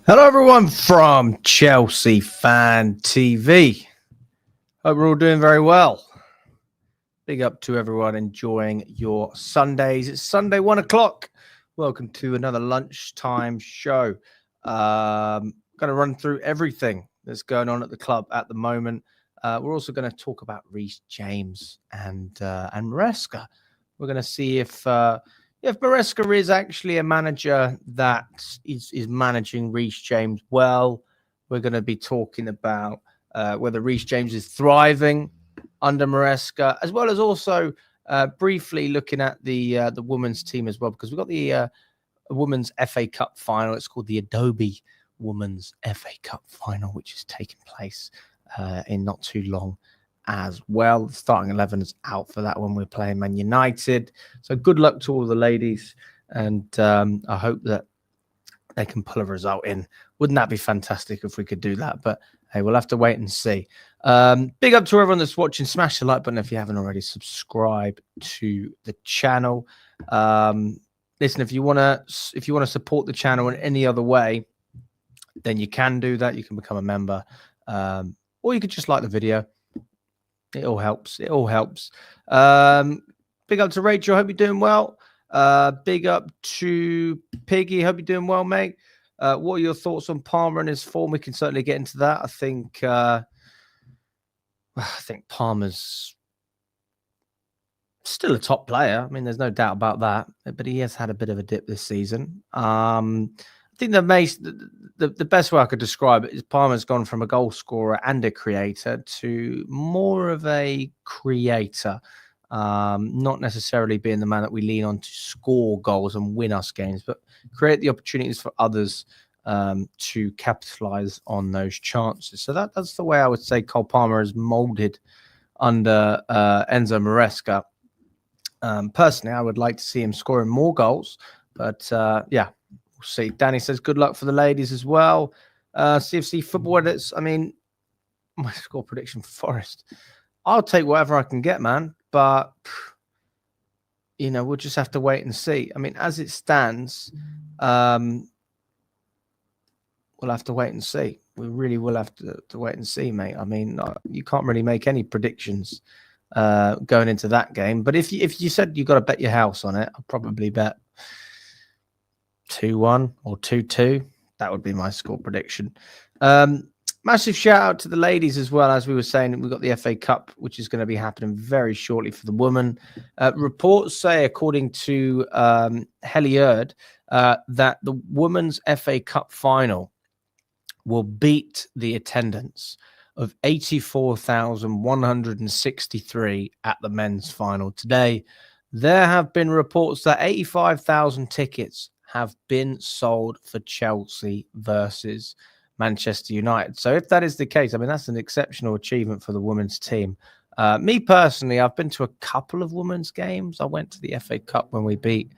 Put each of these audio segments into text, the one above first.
Hello, everyone from Chelsea Fan TV. Hope we're all doing very well. Big up to everyone enjoying your Sundays. It's Sunday, 1 o'clock. Welcome to another lunchtime show. Going to run through everything that's going on at the club at the moment. We're also going to talk about Reece James and Maresca. We're going to see if Maresca is actually a manager that is managing Reece James well. We're going to be talking about whether Reece James is thriving under Maresca, as well as also briefly looking at the women's team as well, because we've got the women's FA Cup final. It's called the Adobe Women's FA Cup final, which is taking place in not too long as well. The starting 11 is out for that one. We're playing Man United. So good luck to all the ladies. And I hope that they can pull a result in. Wouldn't that be fantastic if we could do that? But hey, we'll have to wait and see. Big up to everyone that's watching. Smash the like button if you haven't already. Subscribe to the channel. Listen, if you want to support the channel in any other way, then you can do that. You can become a member. Or you could just like the video. It all helps. It all helps. Big up to Rachel. Hope you're doing well. Big up to Piggy. Hope you're doing well, mate. What are your thoughts on Palmer and his form? We can certainly get into that. I think Palmer's still a top player. I mean, there's no doubt about that. But he has had a bit of a dip this season. I think the best way I could describe it is Palmer's gone from a goal scorer and a creator to more of a creator, not necessarily being the man that we lean on to score goals and win us games, but create the opportunities for others to capitalize on those chances. So that's the way I would say Cole Palmer is molded under Enzo Maresca. Personally, I would like to see him scoring more goals, but yeah. We'll see. Danny says good luck for the ladies as well. CFC football edits. I mean, my score prediction for Forest. I'll take whatever I can get, man. But we'll just have to wait and see. I mean, as it stands, we'll have to wait and see. We really will have to wait and see, mate. I mean, you can't really make any predictions going into that game. But if you said you got to bet your house on it, I'll probably bet 2-1 or 2-2. That would be my score prediction. Massive shout out to the ladies as well. As we were saying, we've got the FA Cup, which is going to be happening very shortly for the women. Reports say, according to Heliard, that the women's FA Cup final will beat the attendance of 84,163 at the men's final today. There have been reports that 85,000 tickets have been sold for Chelsea versus Manchester United. So if that is the case, I mean, that's an exceptional achievement for the women's team. Me personally, I've been to a couple of women's games. I went to the FA Cup when we beat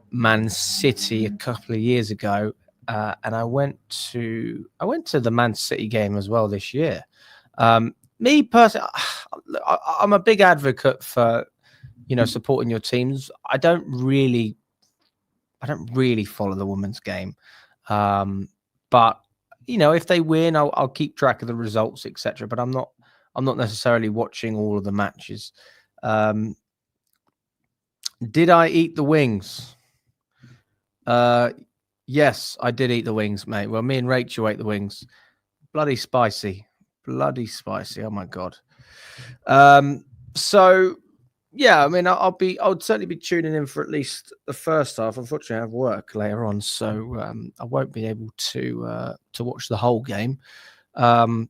Man City a couple of years ago, and I went to the Man City game as well this year. Me personally, I'm a big advocate for supporting your teams. I don't really follow the women's game. But if they win, I'll keep track of the results, etc. But I'm not necessarily watching all of the matches. Did I eat the wings? Yes, I did eat the wings, mate. Well, me and Rachel ate the wings. Bloody spicy. Oh my God. So yeah, I mean, I would certainly be tuning in for at least the first half. Unfortunately, I have work later on, so I won't be able to watch the whole game. But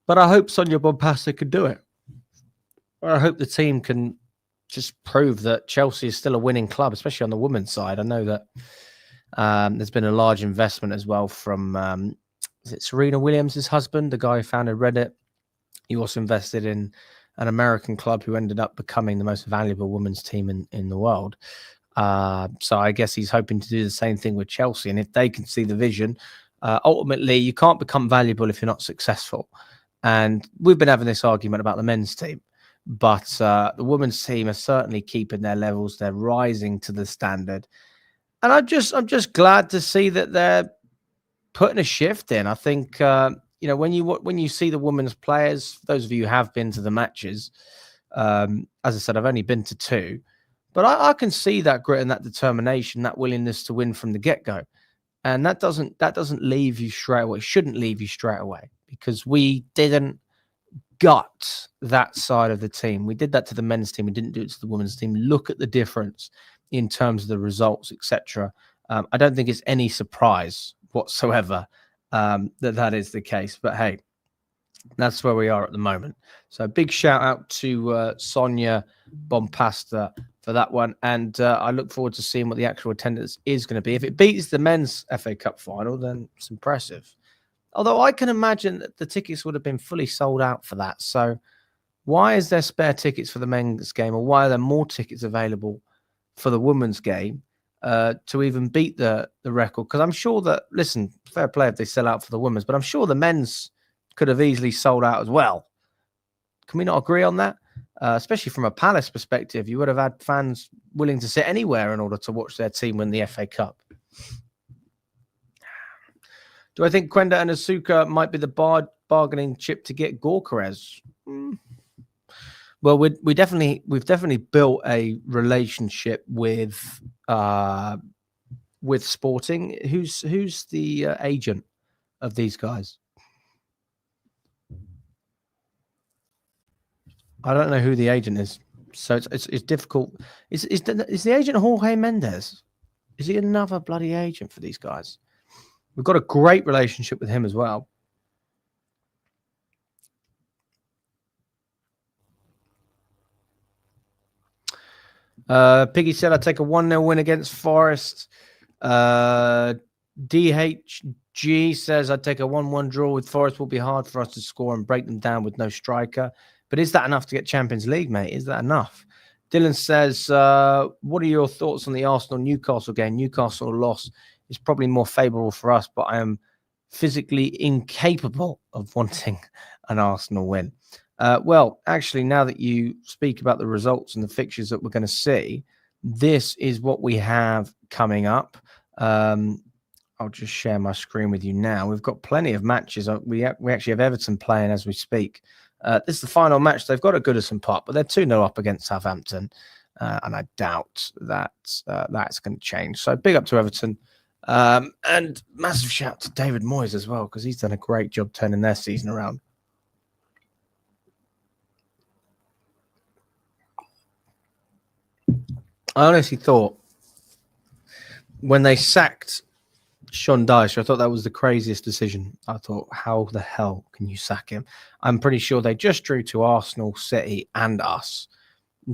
I hope Sonia Bompasta can do it. I hope the team can just prove that Chelsea is still a winning club, especially on the women's side. I know that there's been a large investment as well from is it Serena Williams' husband, the guy who founded Reddit. He also invested in an American club who ended up becoming the most valuable women's team in the world. So I guess he's hoping to do the same thing with Chelsea. And if they can see the vision, ultimately, you can't become valuable if you're not successful. And we've been having this argument about the men's team. But the women's team are certainly keeping their levels. They're rising to the standard. And I'm just glad to see that they're putting a shift in. I think when you see the women's players, those of you who have been to the matches, as I said, I've only been to 2, but I can see that grit and that determination, that willingness to win from the get-go, and that doesn't leave you straight away. It shouldn't leave you straight away, because we didn't gut that side of the team. We did that to the men's team. We didn't do it to the women's team. Look at the difference in terms of the results, etc. I don't think it's any surprise whatsoever that is the case. But hey, that's where we are at the moment. So big shout out to Sonia Bompasta for that one. And I look forward to seeing what the actual attendance is going to be. If it beats the men's FA Cup final, then it's impressive. Although I can imagine that the tickets would have been fully sold out for that. So why is there spare tickets for the men's game, or why are there more tickets available for the women's game to even beat the record? Because I'm sure that, listen, fair play if they sell out for the women's, but I'm sure the men's could have easily sold out as well. Can we not agree on that? Especially from a Palace perspective, you would have had fans willing to sit anywhere in order to watch their team win the FA Cup. Do I think Quenda and Asuka might be the bargaining chip to get Gyokeres? Well, we've definitely built a relationship with Sporting. Who's the agent of these guys? I don't know who the agent is, so it's difficult. Is the agent Jorge Mendes? Is he another bloody agent for these guys? We've got a great relationship with him as well. Piggy said, I'd take a 1-0 win against Forest. DHG says, I'd take a 1-1 draw with Forest. Will be hard for us to score and break them down with no striker. But is that enough to get Champions League, mate? Is that enough? Dylan says, what are your thoughts on the Arsenal-Newcastle game? Newcastle loss is probably more favourable for us, but I am physically incapable of wanting an Arsenal win. Well, actually, now that you speak about the results and the fixtures that we're going to see, this is what we have coming up. I'll just share my screen with you now. We've got plenty of matches. We actually have Everton playing as we speak. This is the final match. They've got a Goodison Park, but they're 2-0 up against Southampton, and I doubt that that's going to change. So big up to Everton. And massive shout to David Moyes as well, because he's done a great job turning their season around. I honestly thought when they sacked Sean Dyche, I thought that was the craziest decision. I thought, how the hell can you sack him? I'm pretty sure they just drew to Arsenal, City, and us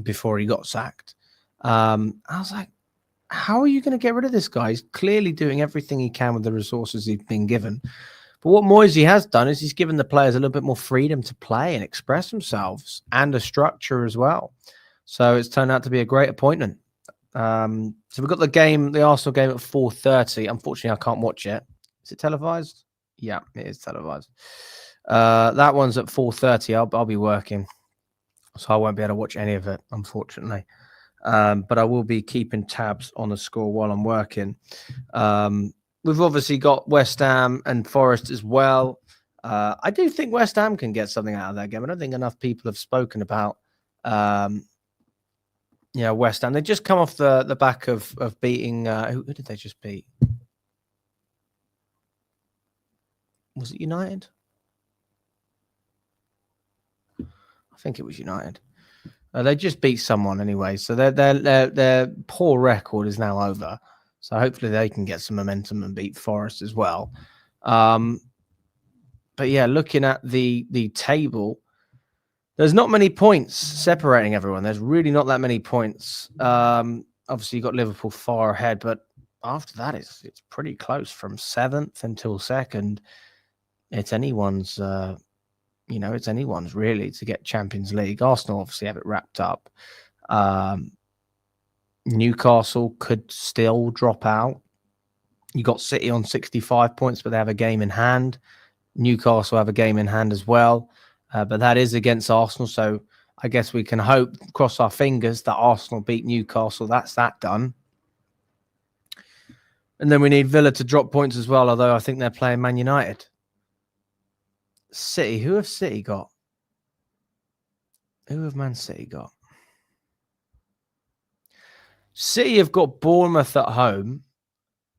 before he got sacked. I was like, how are you going to get rid of this guy? He's clearly doing everything he can with the resources he's been given. But what Moisey has done is he's given the players a little bit more freedom to play and express themselves, and a structure as well. So it's turned out to be a great appointment. So we've got the Arsenal game at 4:30. Unfortunately, I can't watch it. Is it televised? Yeah, it is televised. That one's at 4:30. I'll be working, so I won't be able to watch any of it, unfortunately. But I will be keeping tabs on the score while I'm working. We've obviously got West Ham and Forest as well. I do think West Ham can get something out of that game. I don't think enough people have spoken about West Ham. They just come off the back of beating who did they just beat? Was it United? I think it was United. They just beat someone anyway, so their poor record is now over. So hopefully they can get some momentum and beat Forest as well. But yeah, looking at the table, there's not many points separating everyone. There's really not that many points. Obviously, you've got Liverpool far ahead, but after that, it's pretty close from 7th until 2nd. It's anyone's. It's anyone's really to get Champions League. Arsenal obviously have it wrapped up. Newcastle could still drop out. You got City on 65 points, but they have a game in hand. Newcastle have a game in hand as well, but that is against Arsenal. So I guess we can hope, cross our fingers, that Arsenal beat Newcastle. That's that done. And then we need Villa to drop points as well, although I think they're playing Man United. City, who have City got? Who have Man City got? City have got Bournemouth at home,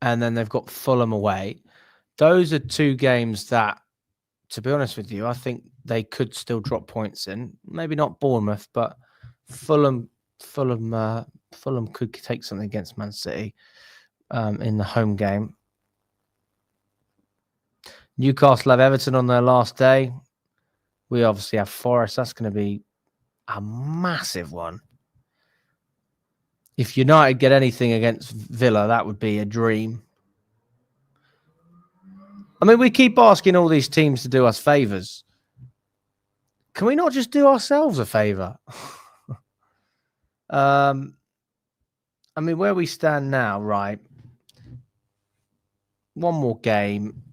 and then they've got Fulham away. Those are two games that, to be honest with you, I think they could still drop points in. Maybe not Bournemouth, but Fulham could take something against Man City in the home game. Newcastle have Everton on their last day. We obviously have Forest. That's going to be a massive one. If United get anything against Villa, that would be a dream. I mean, we keep asking all these teams to do us favours. Can we not just do ourselves a favour? I mean, where we stand now, right? One more game,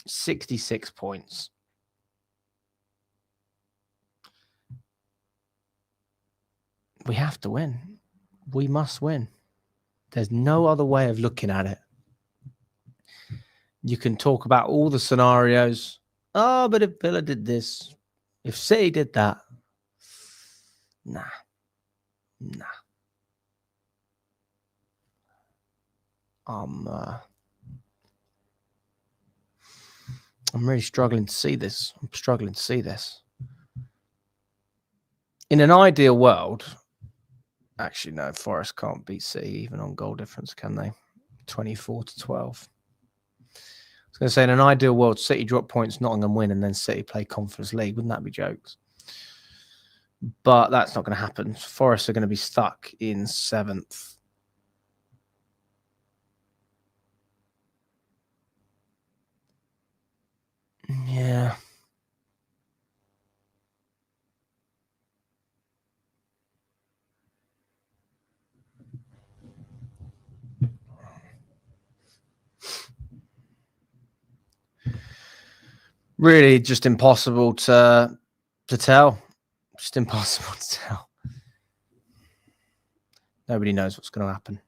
66 points. We have to win. We must win. There's no other way of looking at it. You can talk about all the scenarios. Oh, but if Villa did this, if City did that, nah. I'm really struggling to see this. In an ideal world, actually, no, Forest can't beat City even on goal difference, can they? 24-12. I was going to say, in an ideal world, City drop points, Nottingham win, and then City play Conference League. Wouldn't that be jokes? But that's not going to happen. Forest are going to be stuck in 7th. Yeah. Really just impossible to tell. Just impossible to tell. Nobody knows what's going to happen.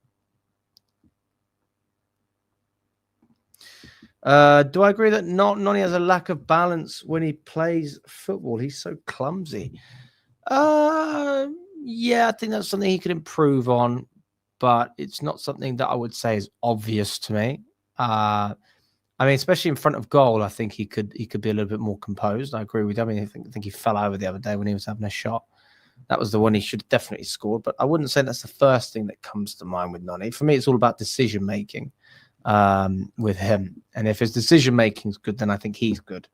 Do I agree that Noni has a lack of balance when he plays football? He's so clumsy. Yeah, I think that's something he could improve on, but it's not something that I would say is obvious to me. I mean, especially in front of goal, I think he could be a little bit more composed. I agree with you. I mean, I think he fell over the other day when he was having a shot. That was the one he should have definitely scored, but I wouldn't say that's the first thing that comes to mind with Noni. For me, it's all about decision making with him, and if his decision making is good, then I think he's good.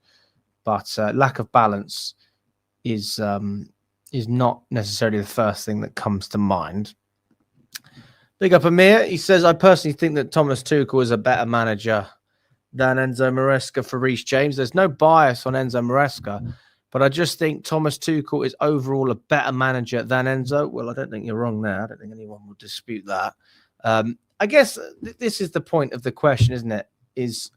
But lack of balance is not necessarily the first thing that comes to mind. Big up Amir. He says, I personally think that Thomas Tuchel is a better manager than Enzo Maresca for Reece James. There's no bias on Enzo Maresca, but I just think Thomas Tuchel is overall a better manager than Enzo. Well, I don't think you're wrong there. I don't think anyone will dispute that. I guess this is the point of the question, isn't it? Is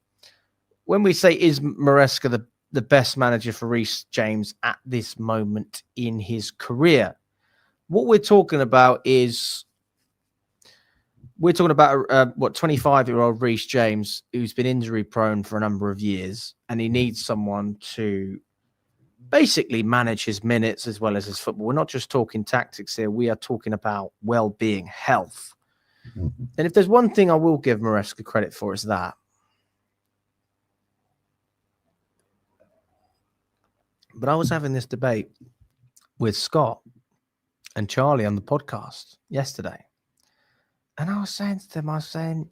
when we say, is Maresca the best manager for Reece James at this moment in his career? What we're talking about is, we're talking about 25-year-old Reece James, who's been injury prone for a number of years, and he needs someone to basically manage his minutes as well as his football. We're not just talking tactics here. We are talking about well-being, health. And if there's one thing I will give Maresca credit for, is that. But I was having this debate with Scott and Charlie on the podcast yesterday. And I was saying to them,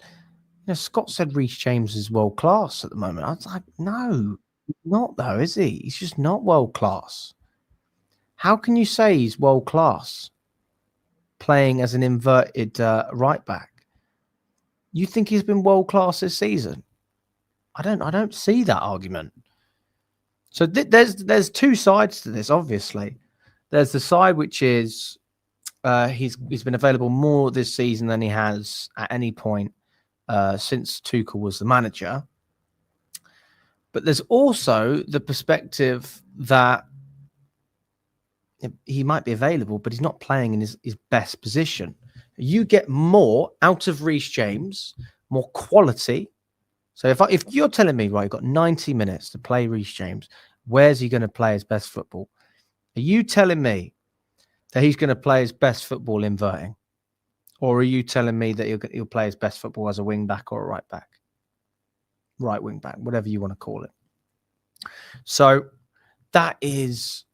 Scott said Reece James is world class at the moment. I was like, no, he's not though, is he? He's just not world class. How can you say he's world class playing as an inverted right back? You think he's been world class this season? I don't see that argument. So there's two sides to this, obviously. There's the side which is he's been available more this season than he has at any point since Tuchel was the manager. But there's also the perspective that he might be available, but he's not playing in his best position. You get more out of Reece James more quality. So if you're telling me, right, you've got 90 minutes to play Reece James, where's he going to play his best football? Are you telling me that he's going to play his best football inverting? Or are you telling me that he'll play his best football as a wing back or a right back? Right wing back, whatever you want to call it. So that's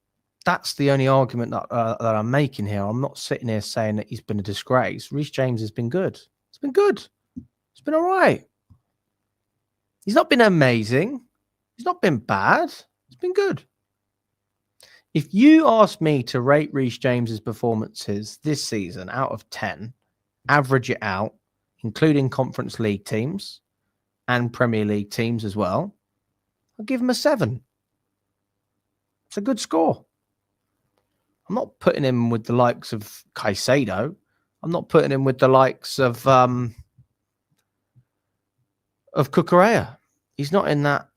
the only argument that I'm making here. I'm not sitting here saying that he's been a disgrace. Reece James has been good. It's been good. It's been all right. He's not been amazing. He's not been bad. It's been good. If you ask me to rate Reece James's performances this season out of 10, average it out, including Conference League teams and Premier League teams as well, I'll give him a 7. It's a good score. I'm not putting him with the likes of Caicedo. I'm not putting him with the likes of Gyokeres. He's not in that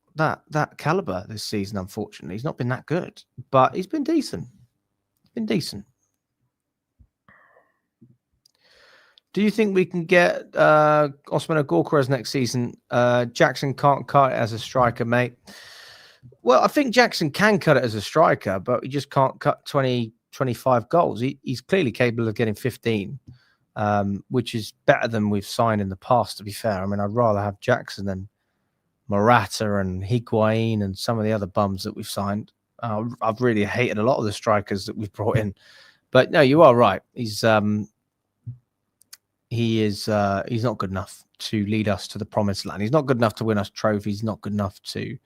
caliber this season, unfortunately. He's not been that good, but he's been decent. Do you think we can get Osman or Gyokeres next season? Jackson can't cut it as a striker, mate. Well, I think Jackson can cut it as a striker, but he just can't cut 20, 25 goals. He's clearly capable of getting 15, which is better than we've signed in the past, to be fair. I mean, I'd rather have Jackson than Morata and Higuain and some of the other bums that we've signed. I've really hated a lot of the strikers that we've brought in. But no, you are right. He's not good enough to lead us to the promised land. He's not good enough to win us trophies. He's not good enough to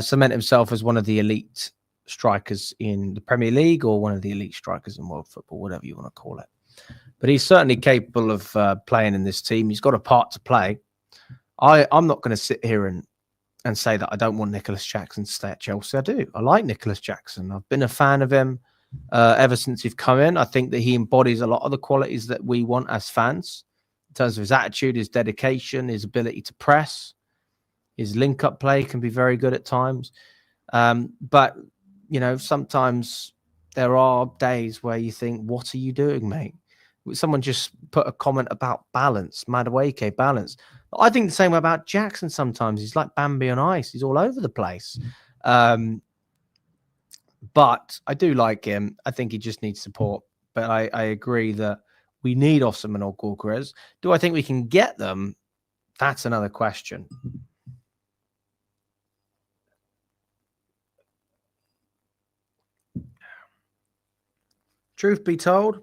cement himself as one of the elite strikers in the Premier League or one of the elite strikers in world football, whatever you want to call it. But he's certainly capable of playing in this team. He's got a part to play. I'm not going to sit here and say that I don't want Nicholas Jackson to stay at Chelsea. I do. I like Nicholas Jackson. I've been a fan of him ever since he's come in. I think that he embodies a lot of the qualities that we want as fans in terms of his attitude, his dedication, his ability to press. His link-up play can be very good at times. But, you know, sometimes there are days where you think, what are you doing, mate? Someone just put a comment about balance, Madueke balance. I think the same way about Jackson sometimes. He's like Bambi on ice. He's all over the place. But I do like him. I think he just needs support. But I agree that we need Osman or Gyokeres. Do I think we can get them? That's another question. Truth be told,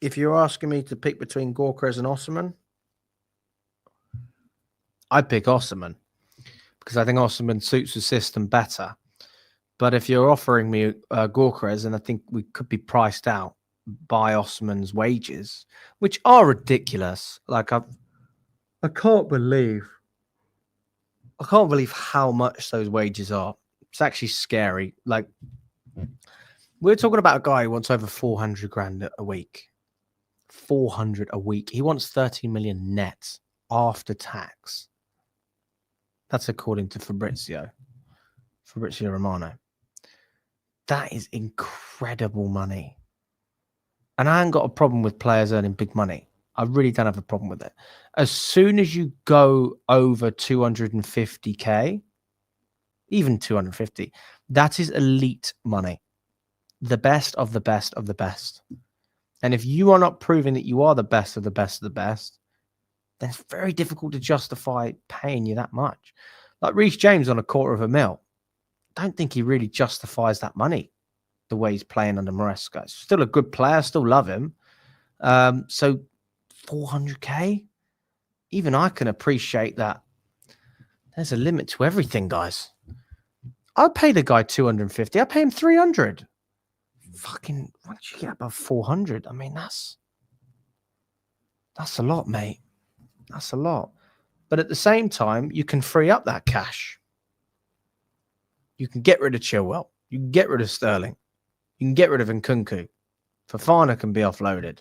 if you're asking me to pick between Gyokeres and Osman, I'd pick Osman because I think Osman suits the system better. But if you're offering me Gyokeres, and I think we could be priced out by Osman's wages, which are ridiculous. Like I can't believe how much those wages are. It's actually scary. Like we're talking about a guy who wants over 400 grand a week. 400 a week. He wants 30 million net after tax. That's according to Fabrizio Romano. That is incredible money. And I ain't got a problem with players earning big money. I really don't have a problem with it. As soon as you go over 250k, even 250, that is elite money. The best of the best of the best. And if you are not proving that you are the best of the best of the best, then it's very difficult to justify paying you that much. Like Reece James on $250,000. Don't think he really justifies that money the way he's playing under Maresca. He's still a good player, still love him. So 400k, even I can appreciate that. There's a limit to everything, guys. I'd pay the guy 250. I'd pay him 300. Fucking, once you get above 400, I mean, that's a lot, mate. That's a lot. But at the same time, you can free up that cash. You can get rid of Chilwell. You can get rid of Sterling. You can get rid of Nkunku. Fofana can be offloaded.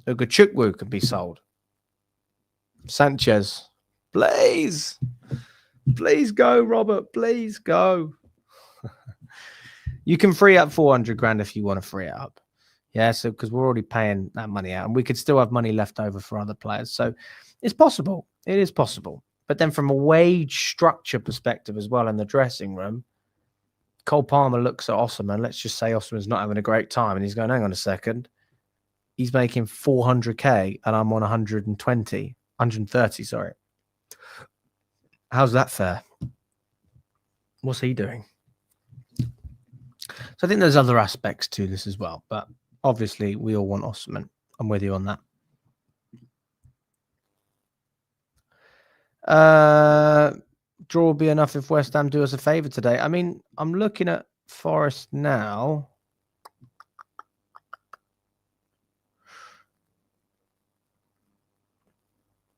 Ugachukwu can be sold. Sanchez. Please. Please go, Robert. Please go. You can free up 400 grand if you want to free it up. Yeah, so because we're already paying that money out and we could still have money left over for other players. So It's possible. It is possible. But then from a wage structure perspective as well in the dressing room, Cole Palmer looks at Osman. Let's just say Osman's not having a great time. And he's going, hang on a second. He's making 400K and I'm on 130, sorry. How's that fair? What's he doing? So I think there's other aspects to this as well. But obviously, we all want Osman. I'm with you on that. Draw will be enough if West Ham do us a favour today. I mean, I'm looking at Forest now.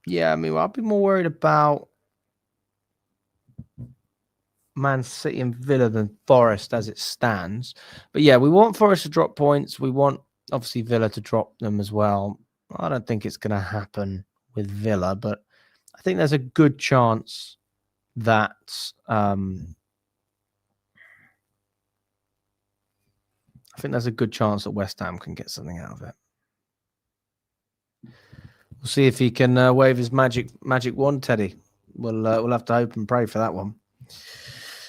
Yeah, I mean, I'll be more worried about Man City and Villa than Forest as it stands. But yeah, we want Forest to drop points. We want, obviously, Villa to drop them as well. I don't think it's going to happen with Villa, but I think there's a good chance that West Ham can get something out of it. We'll see if he can wave his magic wand, Teddy. We'll have to hope and pray for that one.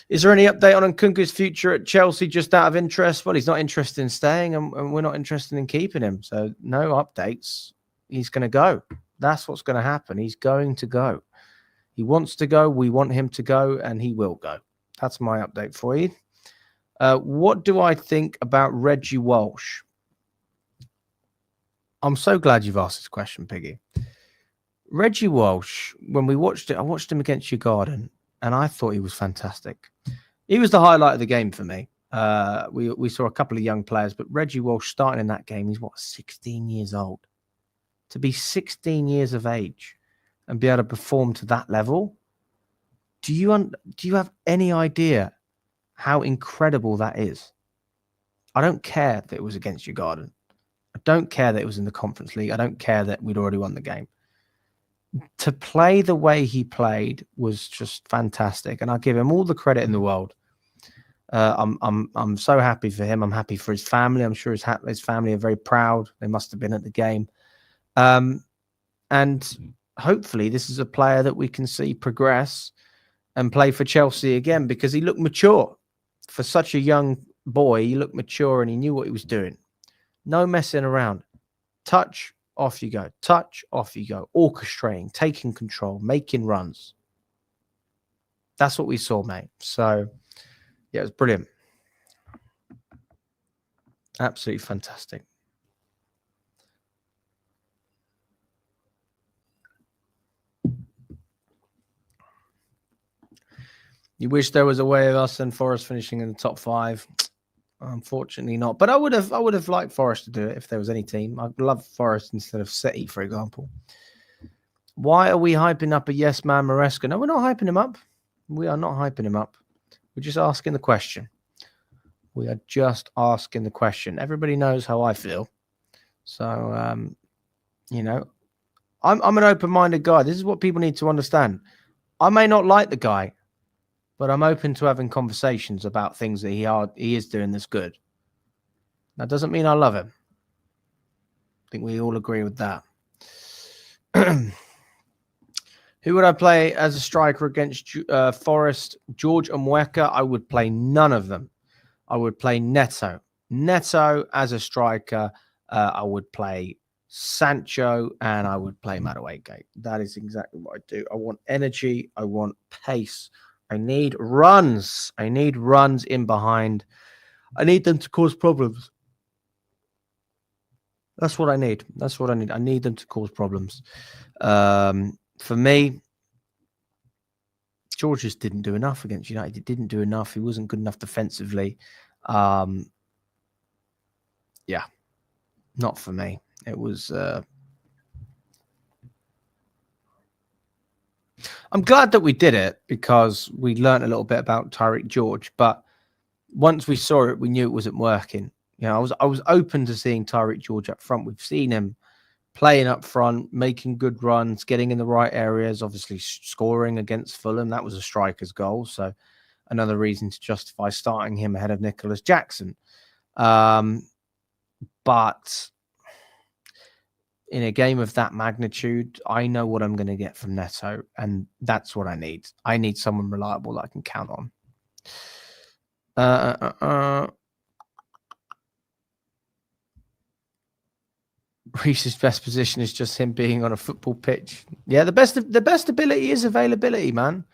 Is there any update on Nkunku's future at Chelsea? Just out of interest? Well, he's not interested in staying, and we're not interested in keeping him. So no updates. He's going to go. That's what's going to happen. He's going to go. He wants to go. We want him to go, and he will go. That's my update for you. What do I think about Reggie Walsh? I'm so glad you've asked this question, Piggy. Reggie Walsh, when we watched it, I watched him against Djurgården, and I thought he was fantastic. He was the highlight of the game for me. We saw a couple of young players, but Reggie Walsh starting in that game, he's 16 years old. To be 16 years of age and be able to perform to that level, do you have any idea how incredible that is? I don't care that it was against Djurgården. I don't care that it was in the Conference League. I don't care that we'd already won the game. To play the way he played was just fantastic, and I give him all the credit in the world. I'm so happy for him. I'm happy for his family. I'm sure his family are very proud. They must have been at the game. And hopefully this is a player that we can see progress and play for Chelsea again, because he looked mature. For such a young boy, he looked mature and he knew what he was doing. No messing around. Touch, off you go. Touch, off you go. Orchestrating, taking control, making runs. That's what we saw, mate. So, yeah, it was brilliant. Absolutely fantastic. You wish there was a way of us and Forest finishing in the top 5. Unfortunately not. But I would have liked Forest to do it if there was any team. I'd love Forest instead of City, for example. Why are we hyping up a yes man Maresca? No, we're not hyping him up. We are not hyping him up. We're just asking the question. We are just asking the question. Everybody knows how I feel. So, you know, I'm an open-minded guy. This is what people need to understand. I may not like the guy, but I'm open to having conversations about things that he is doing that's good. That doesn't mean I love him. I think we all agree with that. Who would I play as a striker against Forest? George and Mweka? I would play none of them. I would play Neto. Neto as a striker. I would play Sancho and I would play Madueke. That is exactly what I do. I want energy. I want pace. I need runs. I need runs in behind. I need them to cause problems. That's what I need. That's what I need. I need them to cause problems. For me, George just didn't do enough against United. He didn't do enough. He wasn't good enough defensively. Yeah, not for me. It was... I'm glad that we did it because we learned a little bit about Tyreek George, but once we saw it, we knew it wasn't working. You know, I was open to seeing Tyreek George up front. We've seen him playing up front, making good runs, getting in the right areas, obviously scoring against Fulham. That was a striker's goal. So another reason to justify starting him ahead of Nicholas Jackson. But in a game of that magnitude, I know what I'm going to get from Neto, and that's what I need. I need someone reliable that I can count on. Reece's best position is just him being on a football pitch. Yeah, the best ability is availability, man.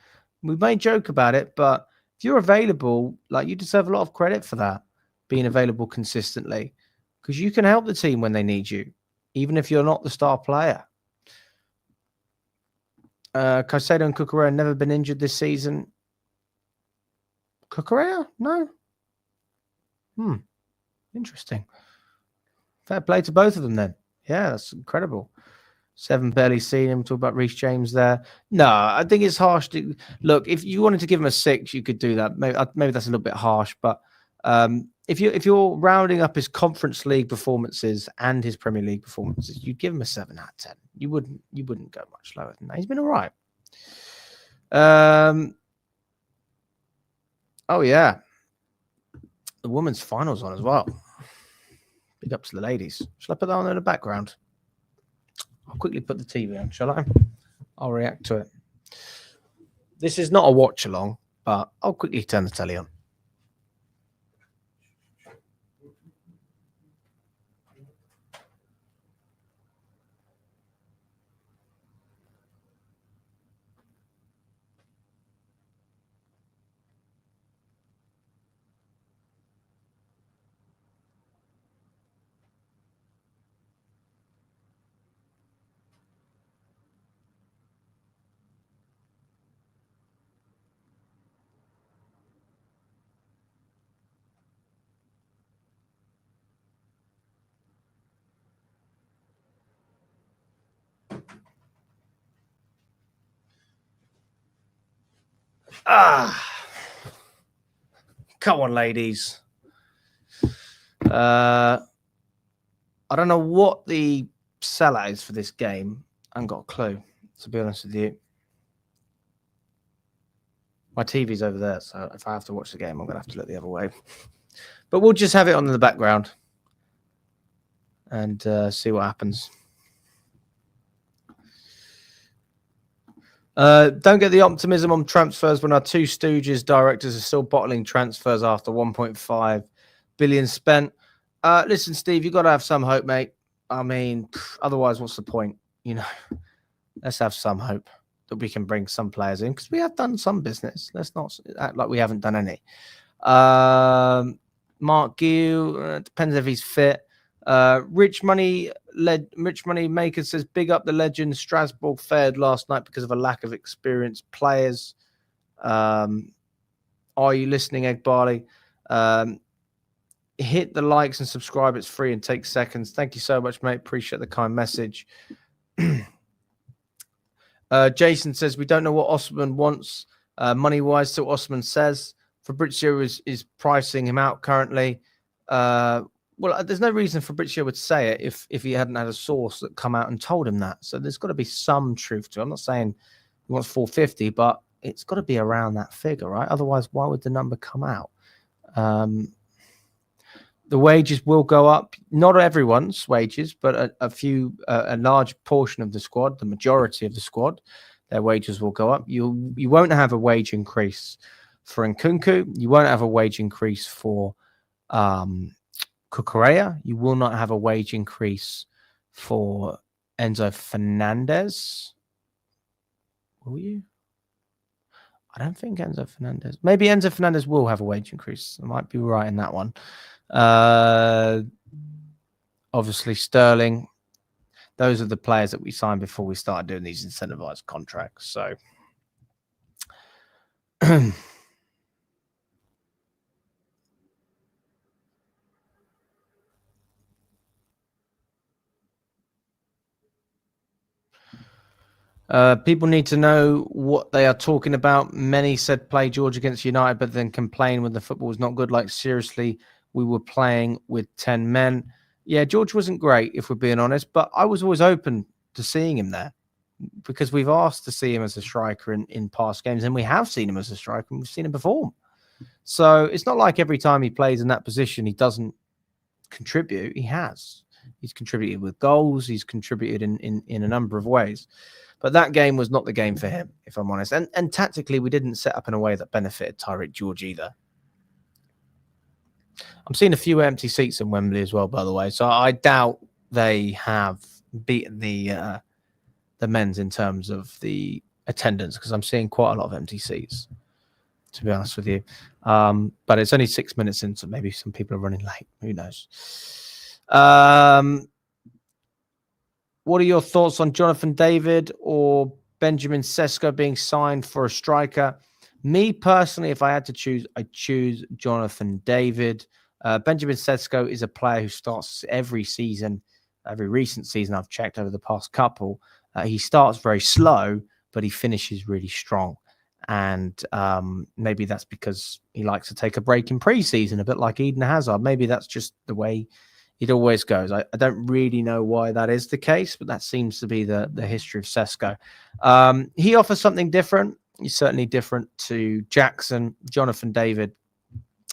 We may joke about it, but if you're available, like, you deserve a lot of credit for that, being available consistently, because you can help the team when they need you, even if you're not the star player. Caicedo and Cucurella never been injured this season. Cucurella? No. Interesting. Fair play to both of them then. Yeah, that's incredible. 7 barely seen him. Talk about Reece James there. No, I think it's harsh. Look, if you wanted to give him a 6, you could do that. Maybe that's a little bit harsh, but if you're rounding up his Conference League performances and his Premier League performances, you'd give him a 7 out of 10. You wouldn't go much lower than that. He's been all right. Oh yeah, the women's finals on as well. Big up to the ladies. Shall I put that on in the background? I'll quickly put the TV on, shall I? I'll react to it. This is not a watch along, but I'll quickly turn the telly on. Come on, ladies. I don't know what the sellout is for this game. I haven't got a clue, to be honest with you. My TV's over there, so if I have to watch the game, I'm going to have to look the other way. But we'll just have it on in the background and see what happens. Don't get the optimism on transfers when our two stooges directors are still bottling transfers after 1.5 billion spent. Listen, Steve, you've got to have some hope, mate. I mean, otherwise, what's the point? You know, let's have some hope that we can bring some players in, because we have done some business. Let's not act like we haven't done any. Mark Gill, depends if he's fit. Rich Money Maker says, big up the legend. Strasbourg fared last night because of a lack of experienced players. Are you listening, Egg Barley? Hit the likes and subscribe. It's free and takes seconds. Thank you so much, mate. Appreciate the kind message. Jason says, we don't know what Osman wants money-wise, so Osman says. Fabrizio is pricing him out currently. Well, there's no reason Fabrizio would say it if he hadn't had a source that come out and told him that. So there's got to be some truth to it. I'm not saying he wants 450, but it's got to be around that figure, right? Otherwise, why would the number come out? The wages will go up. Not everyone's wages, but a large portion of the squad, the majority of the squad, their wages will go up. You won't have a wage increase for Nkunku. You won't have a wage increase for Cucurella. You will not have a wage increase for Enzo Fernandez. Will you? I don't think Enzo Fernandez. Maybe Enzo Fernandez will have a wage increase. I might be right in that one. Obviously Sterling. Those are the players that we signed before we started doing these incentivized contracts. So people need to know what they are talking about. Many said play George against United, but then complain when the football was not good. Like, seriously, we were playing with 10 men. Yeah, George wasn't great, if we're being honest, but I was always open to seeing him there because we've asked to see him as a striker in past games, and we have seen him as a striker, and we've seen him perform. So it's not like every time he plays in that position, he doesn't contribute. He has. He's contributed with goals. He's contributed in a number of ways. But that game was not the game for him, if I'm honest. And tactically, we didn't set up in a way that benefited Tyreek George either. I'm seeing a few empty seats in Wembley as well, by the way. So I doubt they have beaten the men's in terms of the attendance, because I'm seeing quite a lot of empty seats, to be honest with you. But it's only 6 minutes in, so maybe some people are running late. Who knows? What are your thoughts on Jonathan David or Benjamin Sesko being signed for a striker? Me personally, if I had to choose, I'd choose Jonathan David. Benjamin Sesko is a player who starts every season, every recent season I've checked over the past couple. He starts very slow, but he finishes really strong. And maybe that's because he likes to take a break in pre-season, a bit like Eden Hazard. Maybe that's just the way it always goes. I don't really know why that is the case, but that seems to be the history of Sesko. He offers something different. He's certainly different to Jackson. Jonathan David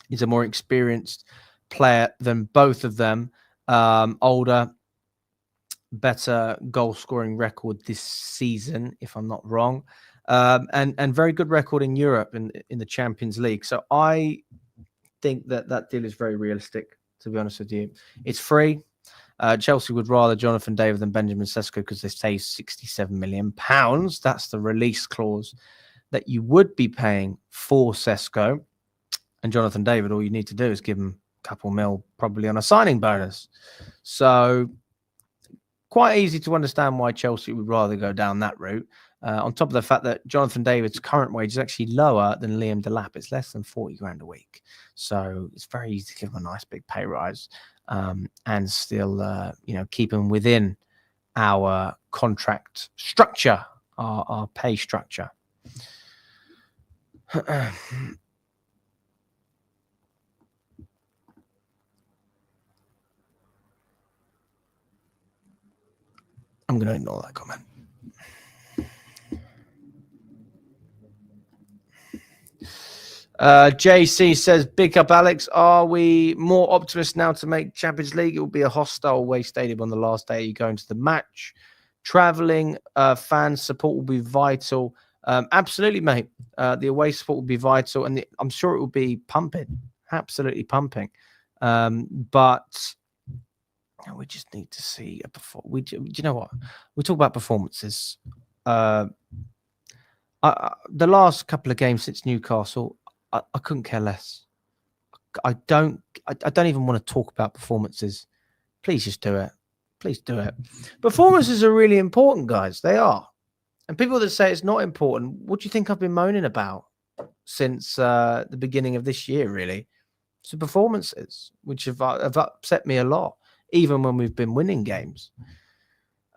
is a more experienced player than both of them. Older, better goal-scoring record this season, if I'm not wrong. And very good record in Europe in the Champions League. So I think that deal is very realistic, to be honest with you. It's free. Chelsea would rather Jonathan David than Benjamin Sesko because they say £67 million. That's the release clause that you would be paying for Sesko. And Jonathan David, all you need to do is give him a couple mil, probably on a signing bonus. So quite easy to understand why Chelsea would rather go down that route. On top of the fact that Jonathan David's current wage is actually lower than Liam Delap. It's less than 40 grand a week. So it's very easy to give him a nice big pay rise and still, keep him within our contract structure, our pay structure. I'm going to ignore that comment. JC says, big up, Alex. Are we more optimistic now to make Champions League? It will be a hostile away stadium on the last day you go into the match. Traveling fan support will be vital. Absolutely, mate. The away support will be vital, and I'm sure it will be pumping, absolutely pumping. But we just need to see a performance. You know what? We talk about performances. The last couple of games since Newcastle, I couldn't care less. I don't even want to talk about performances. Please just do it. Please do it. Performances are really important, guys. They are. And people that say it's not important, what do you think I've been moaning about since the beginning of this year, really? So performances, which have upset me a lot, even when we've been winning games.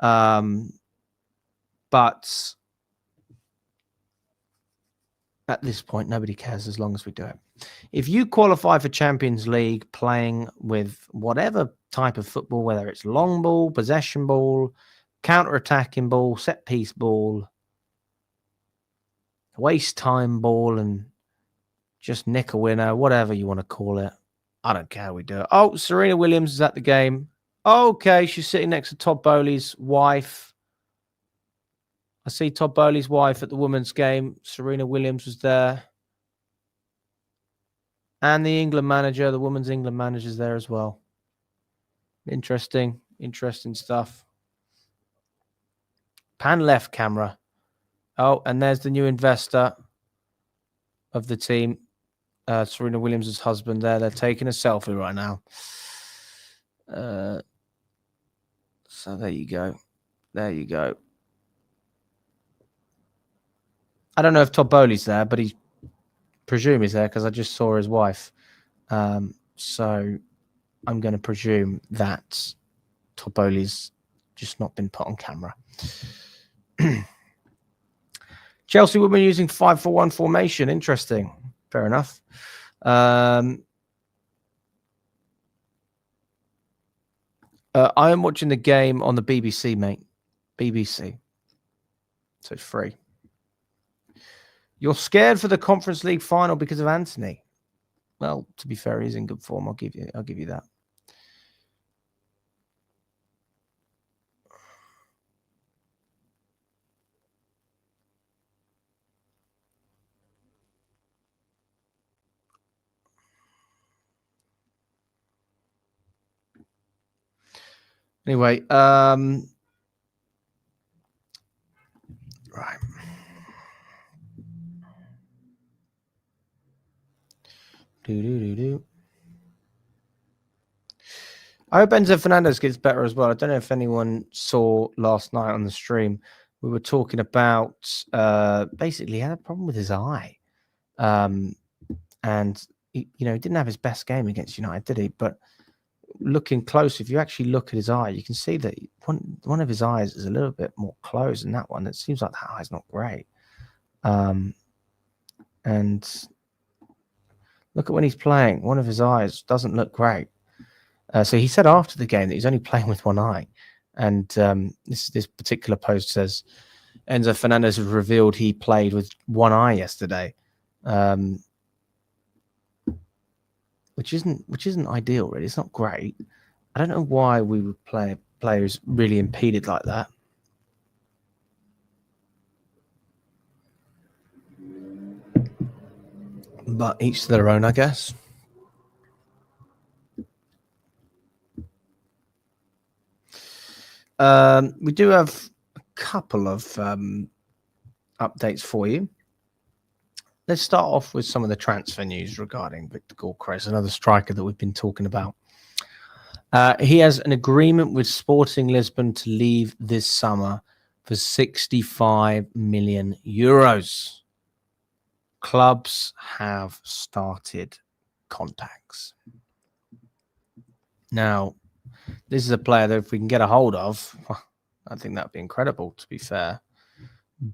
But at this point, nobody cares as long as we do it. If you qualify for Champions League playing with whatever type of football, whether it's long ball, possession ball, counter-attacking ball, set-piece ball, waste time ball, and just nick a winner, whatever you want to call it, I don't care how we do it. Oh, Serena Williams is at the game. Okay, she's sitting next to Todd Bowley's wife. I see Todd Bowley's wife at the women's game. Serena Williams was there. And the England manager, the women's England manager is there as well. Interesting stuff. Pan left camera. Oh, and there's the new investor of the team. Serena Williams' husband there. They're taking a selfie right now. So there you go. There you go. I don't know if Todd Bowley's there, but I presume he's there because I just saw his wife. So I'm going to presume that Todd Bowley's just not been put on camera. Chelsea women using 5-4-1 formation. Interesting. Fair enough. I am watching the game on the BBC, mate. BBC. So it's free. You're scared for the Conference League final because of Anthony. Well, to be fair, he's in good form. I'll give you that. Anyway, right. I hope Enzo Fernandez gets better as well. I don't know if anyone saw last night on the stream. We were talking about basically he had a problem with his eye. And he didn't have his best game against United, did he? But looking close, if you actually look at his eye, you can see that one of his eyes is a little bit more closed than that one. It seems like that eye's not great. And look at when he's playing. One of his eyes doesn't look great. So he said after the game that he's only playing with one eye. And this particular post says, Enzo Fernandez has revealed he played with one eye yesterday, which isn't ideal, really. It's not great. I don't know why we would play players really impeded like that. But each to their own, I guess. We do have a couple of updates for you. Let's start off with some of the transfer news regarding Victor Gyokeres, another striker that we've been talking about. He has an agreement with Sporting Lisbon to leave this summer for 65 million euros. Clubs have started contacts. Now, this is a player that if we can get a hold of, I think that'd be incredible, to be fair.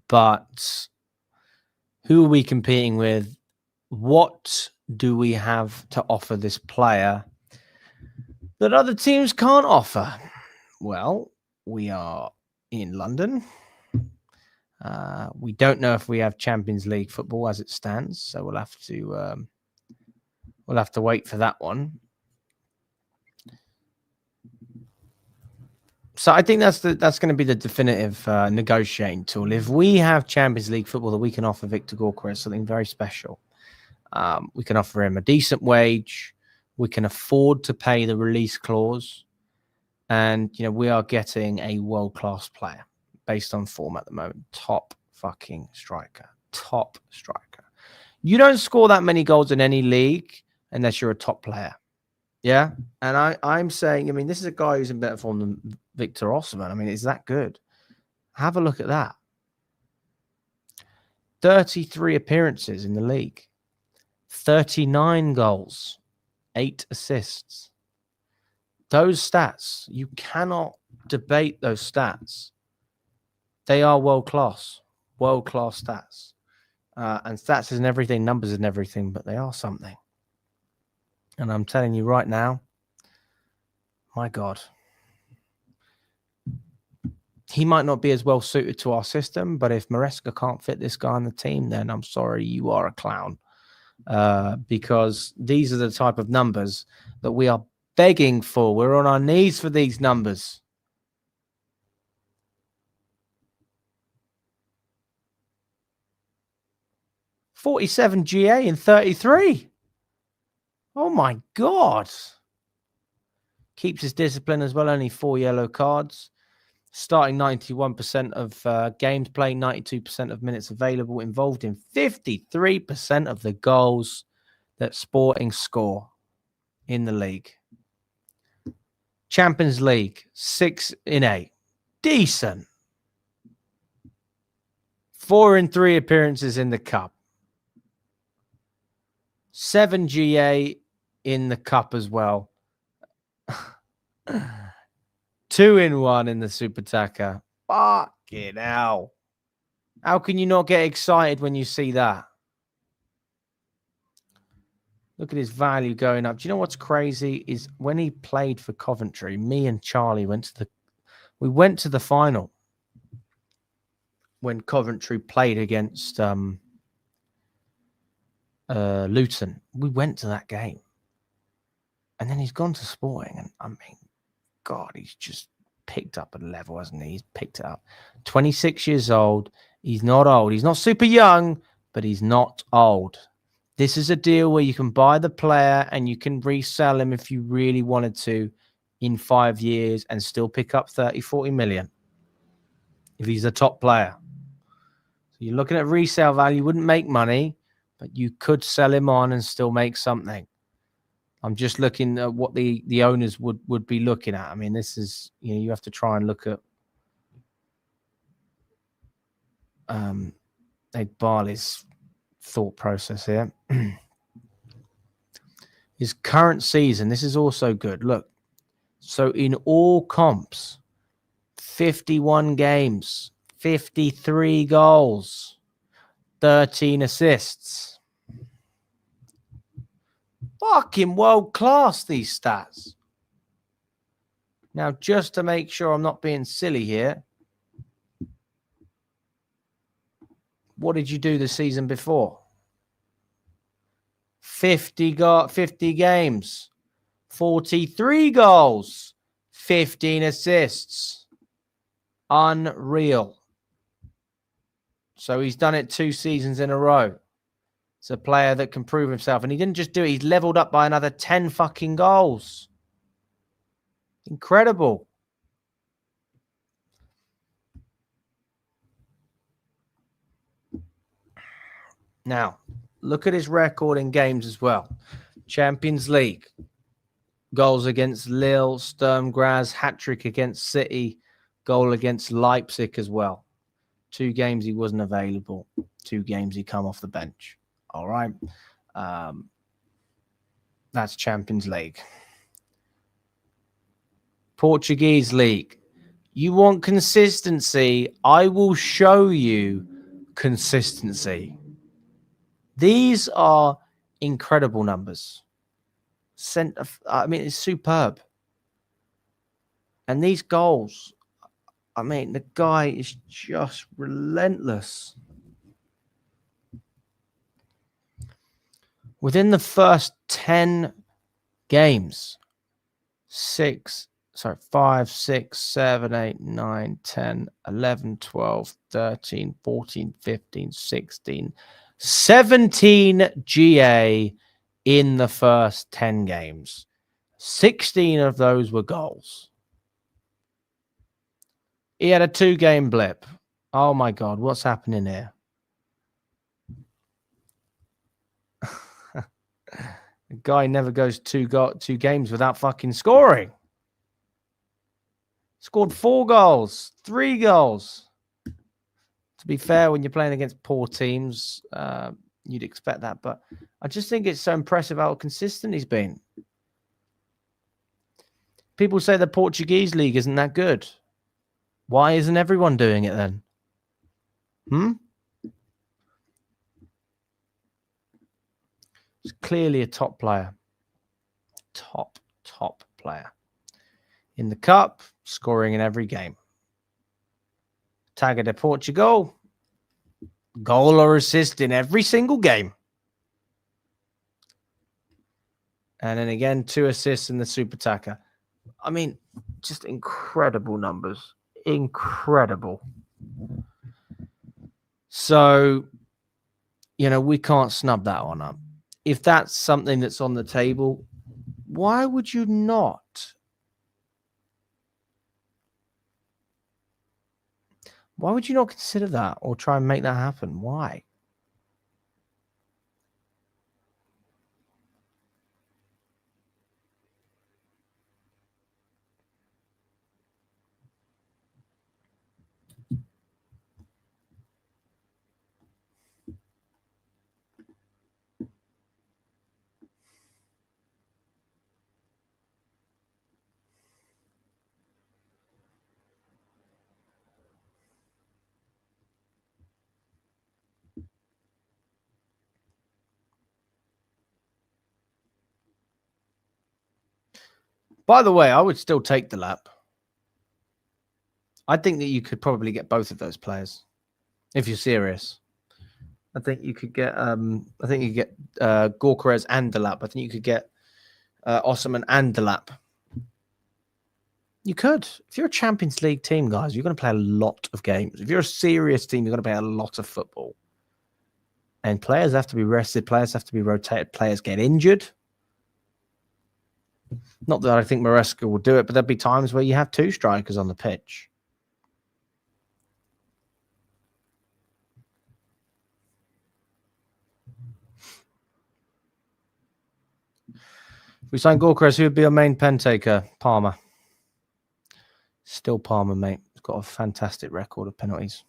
But who are we competing with? What do we have to offer this player that other teams can't offer? Well, we are in London. We don't know if we have Champions League football as it stands, so we'll have to wait for that one. So I think that's going to be the definitive negotiating tool. If we have Champions League football that we can offer Victor Gyokeres something very special, we can offer him a decent wage. We can afford to pay the release clause, and we are getting a world-class player based on form at the moment. Top fucking striker. Top striker. You don't score that many goals in any league unless you're a top player. Yeah. And I'm saying, this is a guy who's in better form than Victor Osimhen. Is that good? Have a look at that. 33 appearances in the league. 39 goals. 8 assists. Those stats, you cannot debate those stats. They are world-class. World-class stats. And stats isn't everything, numbers isn't everything, but they are something. And I'm telling you right now, my God, he might not be as well suited to our system, but if Maresca can't fit this guy on the team, then I'm sorry, you are a clown. Because these are the type of numbers that we are begging for. We're on our knees for these numbers. $47 GA in 33. Oh my God. Keeps his discipline as well, only 4 yellow cards. Starting 91% of games played, 92% of minutes available, involved in 53% of the goals that Sporting score in the league. Champions League, 6 in 8. Decent. 4 in 3 appearances in the Cup. 7 GA in the Cup as well. 2 in 1 in the Super Taka. Fucking hell. How can you not get excited when you see that? Look at his value going up. Do you know what's crazy is when he played for Coventry, me and Charlie went to the final when Coventry played against Luton. We went to that game. And then he's gone to Sporting. And God, he's just picked up a level, hasn't he? He's picked it up. 26 years old. He's not old. He's not super young, but he's not old. This is a deal where you can buy the player and you can resell him if you really wanted to in 5 years and still pick up 30-40 million if he's a top player. So you're looking at resale value, wouldn't make money, but you could sell him on and still make something. I'm just looking at what the owners would be looking at. I mean, this is, you have to try and look at Ed Barley's thought process here. His current season, this is also good. Look, so in all comps, 51 games, 53 goals, 13 assists. Fucking world class, these stats. Now, just to make sure I'm not being silly here, what did you do the season before? 50 games, 43 goals, 15 assists. Unreal. So he's done it 2 seasons in a row. It's a player that can prove himself. And he didn't just do it. He's leveled up by another 10 fucking goals. Incredible. Now, look at his record in games as well. Champions League. Goals against Lille, Sturm Graz, hat-trick against City, goal against Leipzig as well. 2 games he wasn't available. 2 games he come off the bench. All right. That's Champions League. Portuguese League. You want consistency? I will show you consistency. These are incredible numbers. I mean, it's superb. And these goals, I mean, the guy is just relentless. Within the first 10 games, 5, 6, 7, 8, 9, 10, 11, 12, 13, 14, 15, 16, 17 GA in the first 10 games. 16 of those were goals. He had a 2-game blip. Oh my God, what's happening here? The guy never goes 2 games without fucking scoring. Scored 4 goals, 3 goals. To be fair, when you're playing against poor teams, you'd expect that. But I just think it's so impressive how consistent he's been. People say the Portuguese league isn't that good. Why isn't everyone doing it then? He's clearly a top player. Top player. In the cup, scoring in every game. Taga de Portugal, goal or assist in every single game. And then again, 2 assists in the Super Taka. I mean, just incredible numbers. Incredible. So, we can't snub that one up. If that's something that's on the table, why would you not? Why would you not consider that or try and make that happen? Why? By the way, I would still take the lap. I think that you could probably get both of those players if you're serious. I think you could get Gyokeres and Delap. I think you could get Osman and Delap. You could. If you're a Champions League team, guys, you're going to play a lot of games. If you're a serious team, you're going to play a lot of football. And players have to be rested. Players have to be rotated. Players get injured. Not that I think Maresca will do it, but there'll be times where you have two strikers on the pitch. If we sign Gyokeres, who would be our main pen taker? Palmer. Still Palmer, mate. He's got a fantastic record of penalties.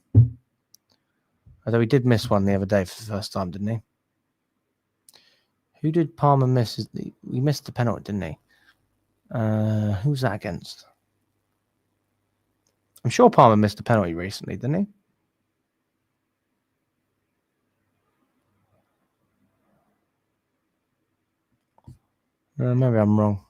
Although he did miss one the other day for the first time, didn't he? Who did Palmer miss? He missed the penalty, didn't he? Who was that against? I'm sure Palmer missed a penalty recently, didn't he? Maybe I'm wrong.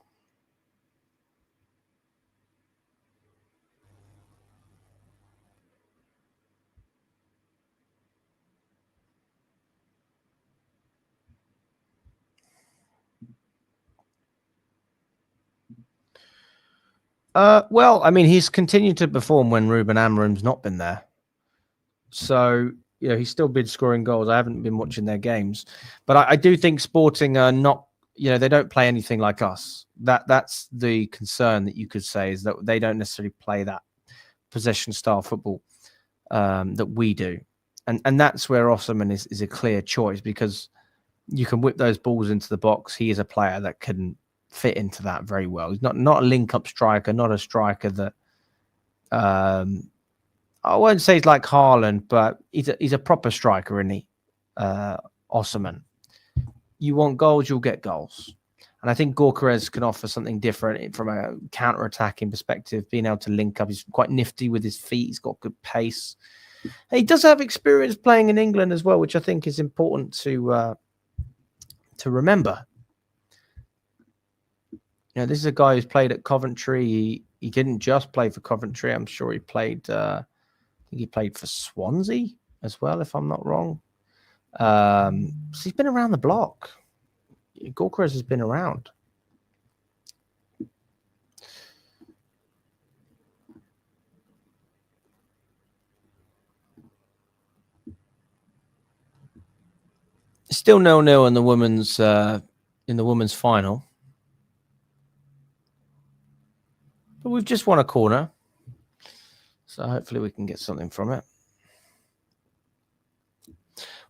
Well, I mean, he's continued to perform when Ruben Amorim's not been there. So, you know, he's still been scoring goals. I haven't been watching their games. But I do think Sporting are not, you know, they don't play anything like us. That's the concern that you could say, is that they don't necessarily play that possession style football that we do. And that's where Osman is a clear choice, because you can whip those balls into the box. He is a player that can fit into that very well. He's not a link-up striker, not a striker that I won't say he's like Haaland, but he's a proper striker, isn't he? Osman. You want goals, you'll get goals. And I think Gyokeres can offer something different from a counter-attacking perspective, being able to link up. He's quite nifty with his feet. He's got good pace. He does have experience playing in England as well, which I think is important to remember. You know, this is a guy who's played at Coventry. He didn't just play for Coventry. I'm sure he played. I think he played for Swansea as well, if I'm not wrong. So he's been around the block. Gyokeres has been around. Still 0-0 in the women's final. But we've just won a corner. So hopefully we can get something from it.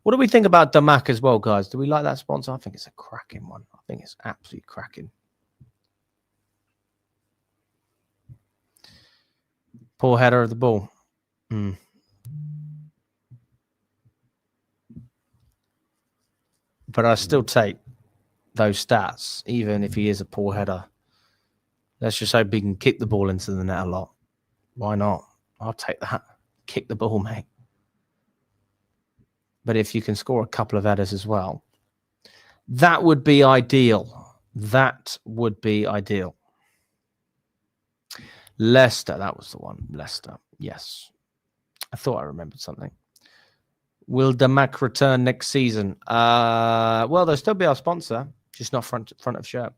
What do we think about Damac as well, guys? Do we like that sponsor? I think it's a cracking one. I think it's absolutely cracking. Poor header of the ball. But I still take those stats, even if he is a poor header. Let's just hope he can kick the ball into the net a lot. Why not? I'll take that. Kick the ball, mate. But if you can score a couple of headers as well, that would be ideal. That would be ideal. Leicester, that was the one. Leicester, yes. I thought I remembered something. Will Damac return next season? Well, there'll still be our sponsor, just not front of shirt.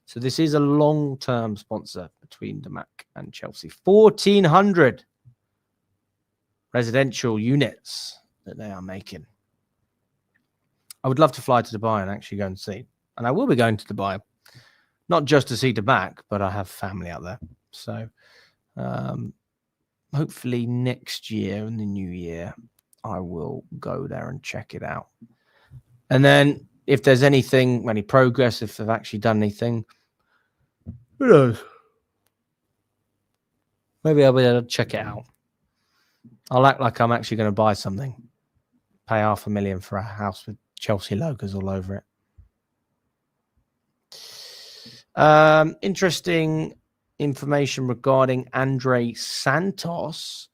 So this is a long-term sponsor between Damac and Chelsea. 1,400 residential units that they are making. I would love to fly to Dubai and actually go and see. And I will be going to Dubai, not just to see Damac, but I have family out there. So hopefully next year, in the new year, I will go there and check it out. And then if there's anything, any progress, if they've actually done anything, who knows? Maybe I'll be able to check it out. I'll act like I'm actually going to buy something. Pay $500,000 for a house with Chelsea logos all over it. Interesting information regarding Andrey Santos.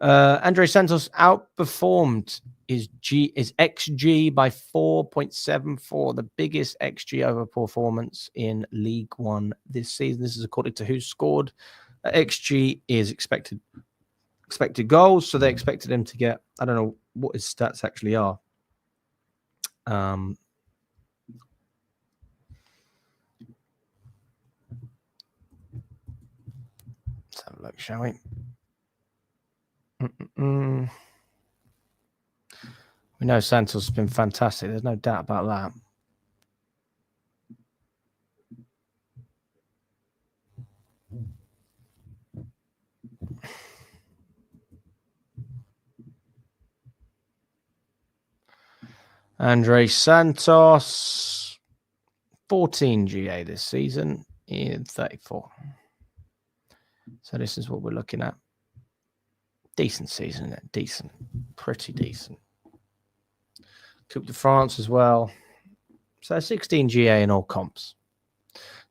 Andrey Santos outperformed his XG by 4.74, the biggest XG over performance in League One this season. This is according to Who Scored. XG is expected goals, so they expected him to get, I don't know what his stats actually are. Let's have a look, shall we? We know Santos has been fantastic. There's no doubt about that. Andrey Santos, 14 GA this season in 34. So this is what we're looking at. Decent season, isn't it? Decent. Pretty decent. Coupe de France as well. So 16 GA in all comps.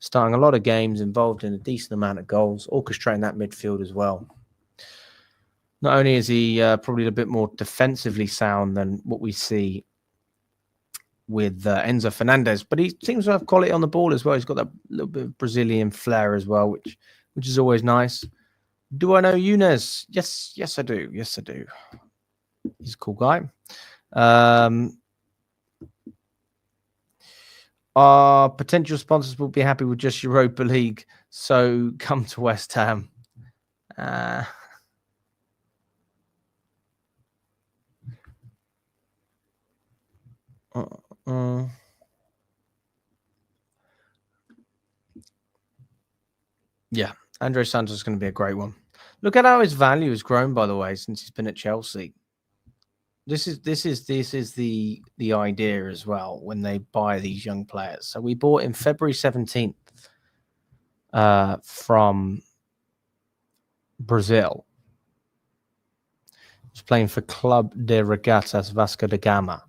Starting a lot of games, involved in a decent amount of goals, orchestrating that midfield as well. Not only is he probably a bit more defensively sound than what we see with Enzo Fernandez, but he seems to have quality on the ball as well. He's got that little bit of Brazilian flair as well, which is always nice. Do I know Younes? Yes, I do. Yes, I do. He's a cool guy. Our potential sponsors will be happy with just Europa League, so come to West Ham. 'Yeah, Andrey Santos is going to be a great one. Look at how his value has grown, by the way, since he's been at Chelsea. This is the idea as well when they buy these young players. So we bought him February 17th from Brazil. He's playing for Club de Regatas Vasco da Gama.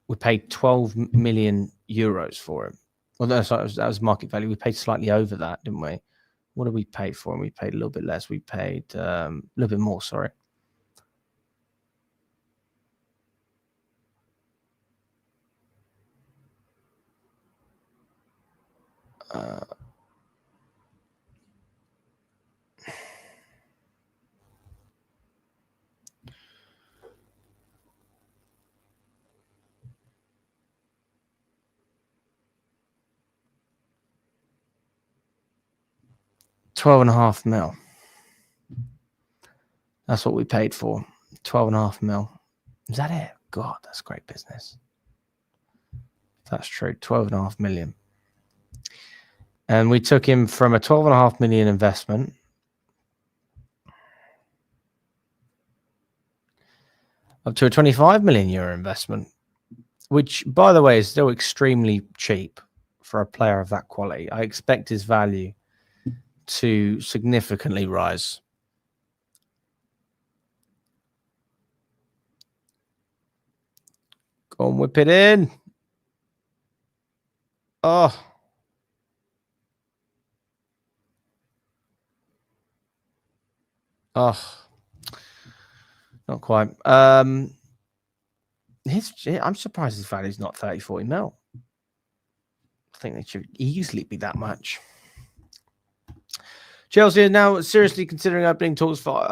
We paid 12 million euros for him. Well, no, sorry, that was market value. We paid slightly over that, didn't we? What did we pay for him? We paid a little bit less. We paid a little bit more, sorry. $12.5 million. That's what we paid for. $12.5 million. Is that it? God, that's great business. That's true. $12.5 million. And we took him from a $12.5 million investment up to a €25 million investment, which, by the way, is still extremely cheap for a player of that quality. I expect his value to significantly rise. Go on, whip it in. Oh. Not quite. I'm surprised his value is not 30-40 mil. I think they should easily be that much. Chelsea are now seriously considering opening talks for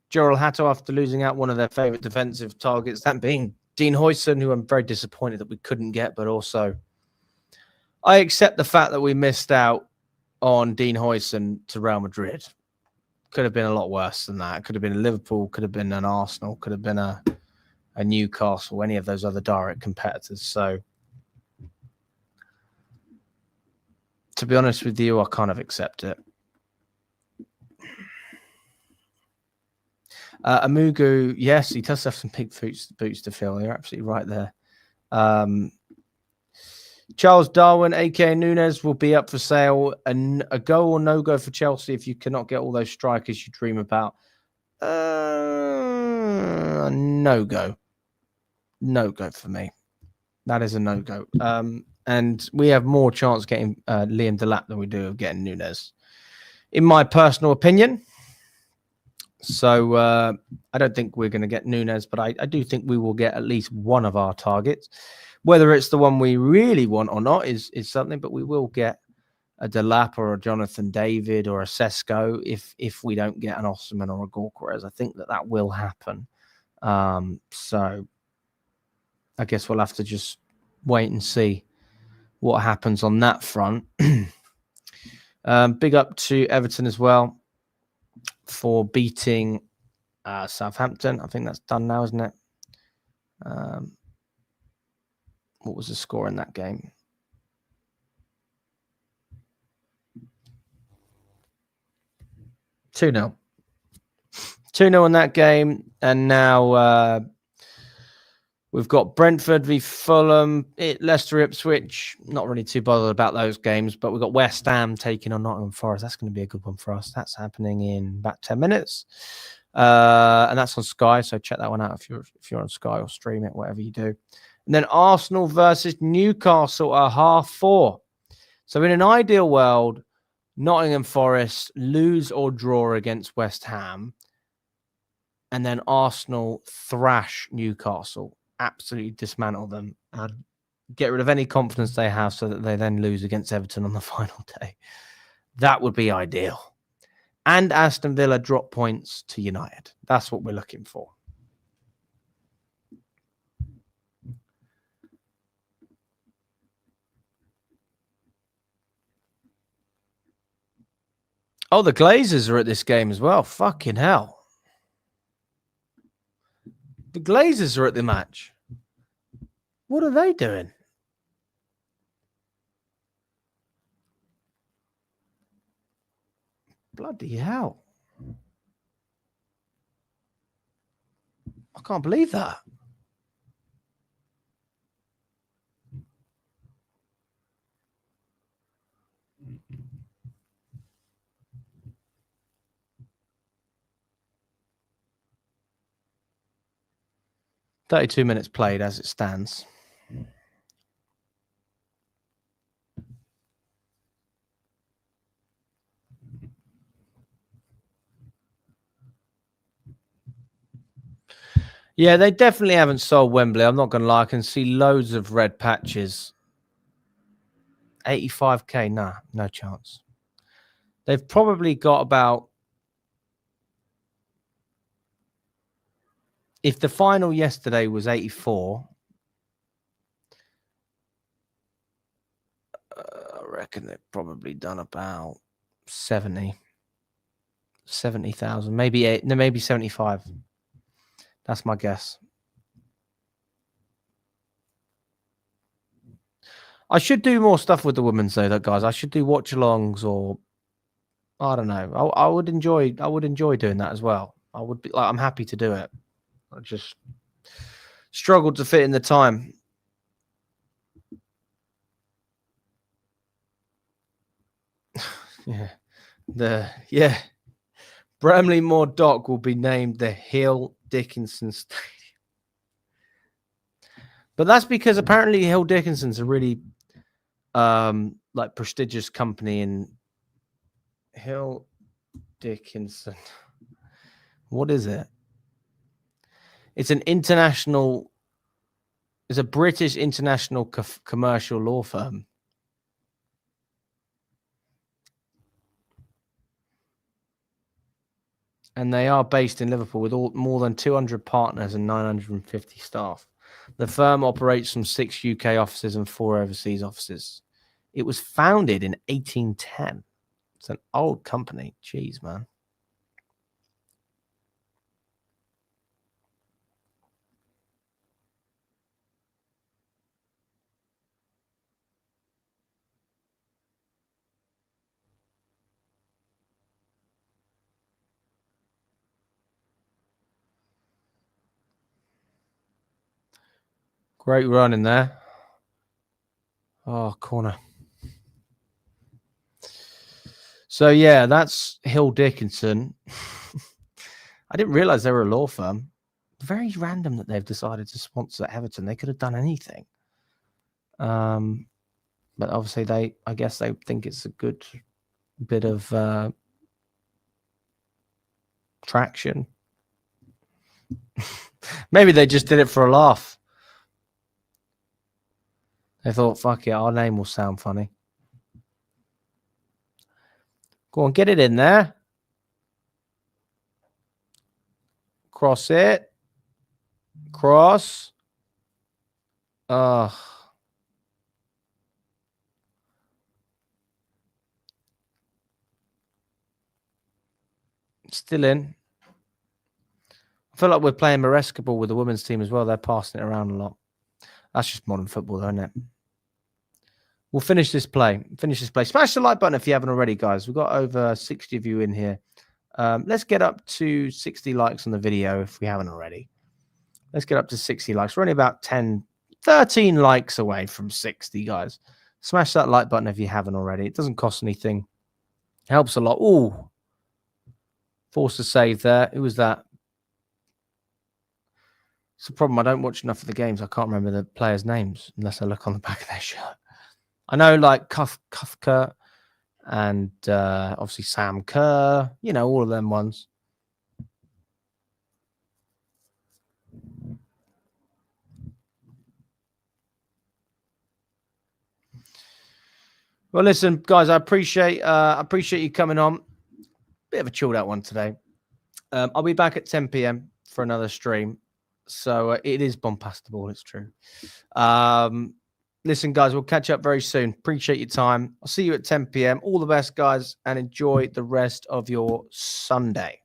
Gerald Hatto after losing out one of their favourite defensive targets, that being Dean Huijsen, who I'm very disappointed that we couldn't get, but also I accept the fact that we missed out on Dean Huijsen to Real Madrid. Could have been a lot worse than that. Could have been a Liverpool, could have been an Arsenal, could have been a Newcastle, any of those other direct competitors. So, to be honest with you, I kind of accept it. Amugu, yes, he does have some big boots to fill. You're absolutely right there. Charles Darwin, aka Nunes, will be up for sale. A go or no go for Chelsea if you cannot get all those strikers you dream about. No go. No go for me. That is a no go. And we have more chance getting Liam Delap than we do of getting Nunes, in my personal opinion. So I don't think we're going to get Nunes, but I do think we will get at least one of our targets. Whether it's the one we really want or not is something, but we will get a Delap or a Jonathan David or a Sesko if we don't get an Osman or a Gyokeres. I think that will happen. So I guess we'll have to just wait and see what happens on that front. Big up to Everton as well for beating Southampton. I think that's done now, isn't it? What was the score in that game? 2-0. 2-0 in that game. And now We've got Brentford v Fulham, Leicester, Ipswich. Not really too bothered about those games, but we've got West Ham taking on Nottingham Forest. That's going to be a good one for us. That's happening in about 10 minutes. And that's on Sky, so check that one out if you're on Sky or stream it, whatever you do. And then Arsenal versus Newcastle at 4:30. So in an ideal world, Nottingham Forest lose or draw against West Ham, and then Arsenal thrash Newcastle, absolutely dismantle them, and get rid of any confidence they have so that they then lose against Everton on the final day. That would be ideal. And Aston Villa drop points to United. That's what we're looking for. Oh, the Glazers are at this game as well. Fucking hell. The Glazers are at the match. What are they doing? Bloody hell. I can't believe that. "32 minutes played as it stands." Yeah, they definitely haven't sold Wembley. I'm not going to lie. I can see loads of red patches. 85k, nah, no chance. They've probably got about... If the final yesterday was 84, I reckon they've probably done about 70,000, maybe 75. That's my guess. I should do more stuff with the women's though, guys. I should do watch-alongs, or I don't know. I would enjoy doing that as well. I would be like, I'm happy to do it. I just struggled to fit in the time. Bramley Moor Dock will be named the Hill Dickinson Stadium. But that's because apparently Hill Dickinson's a really like prestigious company in Hill Dickinson. What is it? It's an international... It's a British international commercial law firm. And they are based in Liverpool with more than 200 partners and 950 staff. The firm operates from 6 UK offices and 4 overseas offices. It was founded in 1810. It's an old company. Jeez, man. Great run in there. Oh, corner. So, yeah, that's Hill Dickinson. I didn't realize they were a law firm. Very random that they've decided to sponsor Everton. They could have done anything. But obviously, I guess they think it's a good bit of traction. Maybe they just did it for a laugh. They thought, fuck it, our name will sound funny. Go on, get it in there. Cross it. Cross. Still in. I feel like we're playing Maresca ball with the women's team as well. They're passing it around a lot. That's just modern football, though, isn't it? We'll finish this play. Smash the like button if you haven't already, guys. We've got over 60 of you in here. Let's get up to 60 likes on the video if we haven't already. Let's get up to 60 likes. We're only about 13 likes away from 60, guys. Smash that like button if you haven't already. It doesn't cost anything. It helps a lot. Ooh. Forced to save there. Who was that? It's the problem. I don't watch enough of the games. I can't remember the players' names unless I look on the back of their shirt. I know like Kufka and obviously Sam Kerr. You know, all of them ones. Well, listen, guys, I appreciate you coming on. Bit of a chilled out one today. I'll be back at 10 p.m. for another stream. So it is bombastable. It's true. Listen, guys, we'll catch up very soon. Appreciate your time. I'll see you at 10 p.m. All the best, guys, and enjoy the rest of your Sunday.